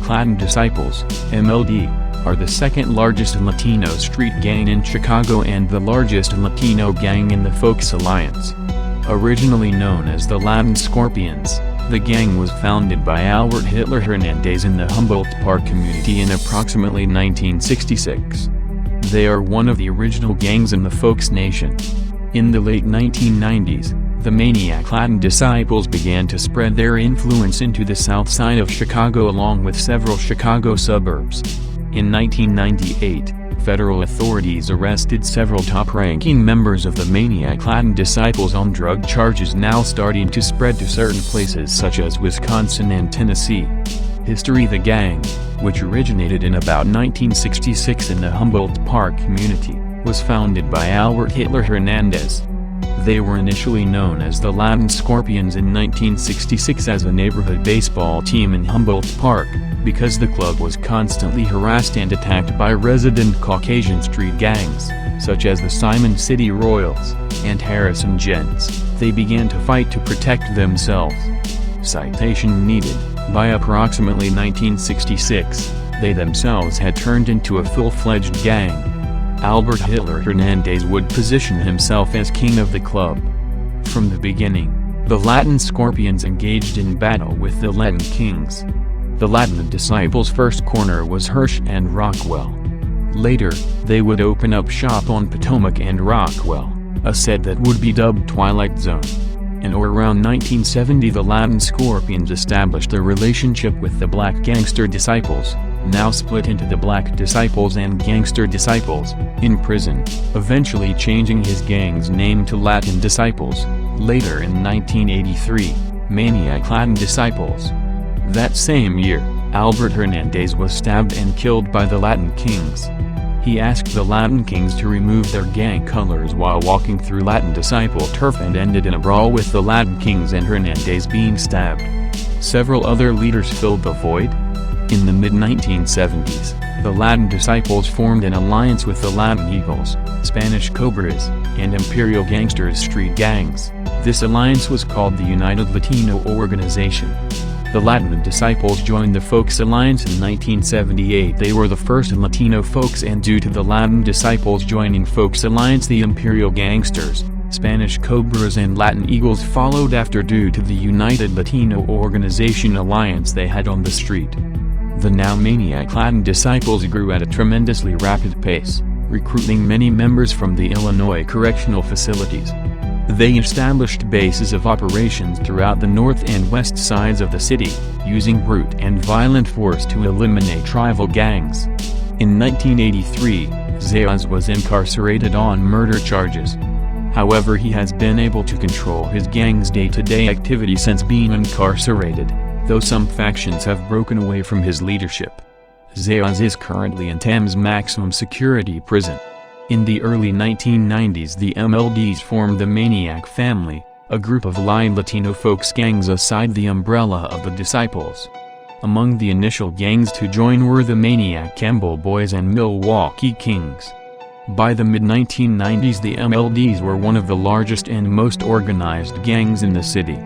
Maniac Latin Disciples, MLD, are the second largest Latino street gang in Chicago and the largest Latino gang in the Folks Alliance. Originally known as the Latin Scorpions, the gang was founded by Albert Hitler Hernandez in the Humboldt Park community in approximately 1966. They are one of the original gangs in the Folks Nation. In the late 1990s, the Maniac Latin Disciples began to spread their influence into the south side of Chicago along with several Chicago suburbs. In 1998, federal authorities arrested several top-ranking members of the Maniac Latin Disciples on drug charges now starting to spread to certain places such as Wisconsin and Tennessee. History: the gang, which originated in about 1966 in the Humboldt Park community, was founded by Albert Hitler Hernandez. They were initially known as the Latin Scorpions in 1966 as a neighborhood baseball team in Humboldt Park, because the club was constantly harassed and attacked by resident Caucasian street gangs, such as the Simon City Royals and Harrison Gents. They began to fight to protect themselves. Citation needed: by approximately 1966, they themselves had turned into a full-fledged gang. Albert Hitler Hernandez would position himself as king of the club. From the beginning, the Latin Scorpions engaged in battle with the Latin Kings. The Latin Disciples' first corner was Hirsch and Rockwell. Later, they would open up shop on Potomac and Rockwell, a set that would be dubbed Twilight Zone. In or around 1970, the Latin Scorpions established a relationship with the Black Gangster Disciples, now split into the Black Disciples and Gangster Disciples, in prison, eventually changing his gang's name to Latin Disciples, later in 1983, Maniac Latin Disciples. That same year, Albert Hernandez was stabbed and killed by the Latin Kings. He asked the Latin Kings to remove their gang colors while walking through Latin Disciple turf and ended in a brawl with the Latin Kings and Hernandez being stabbed. Several other leaders filled the void. In the mid-1970s, the Latin Disciples formed an alliance with the Latin Eagles, Spanish Cobras, and Imperial Gangsters street gangs. This alliance was called the United Latino Organization. The Latin Disciples joined the Folks Alliance in 1978. They were the first Latino folks, and due to the Latin Disciples joining Folks Alliance, the Imperial Gangsters, Spanish Cobras and Latin Eagles followed after due to the United Latino Organization alliance they had on the street. The now Maniac Latin Disciples grew at a tremendously rapid pace, recruiting many members from the Illinois correctional facilities. They established bases of operations throughout the north and west sides of the city, using brute and violent force to eliminate rival gangs. In 1983, Zayas was incarcerated on murder charges. However, he has been able to control his gang's day-to-day activity since being incarcerated, though some factions have broken away from his leadership. Zayas is currently in Thames Maximum Security Prison. In the early 1990s, the MLDs formed the Maniac family, a group of Latino folks gangs aside the umbrella of the Disciples. Among the initial gangs to join were the Maniac Campbell Boys and Milwaukee Kings. By the mid-1990s, the MLDs were one of the largest and most organized gangs in the city.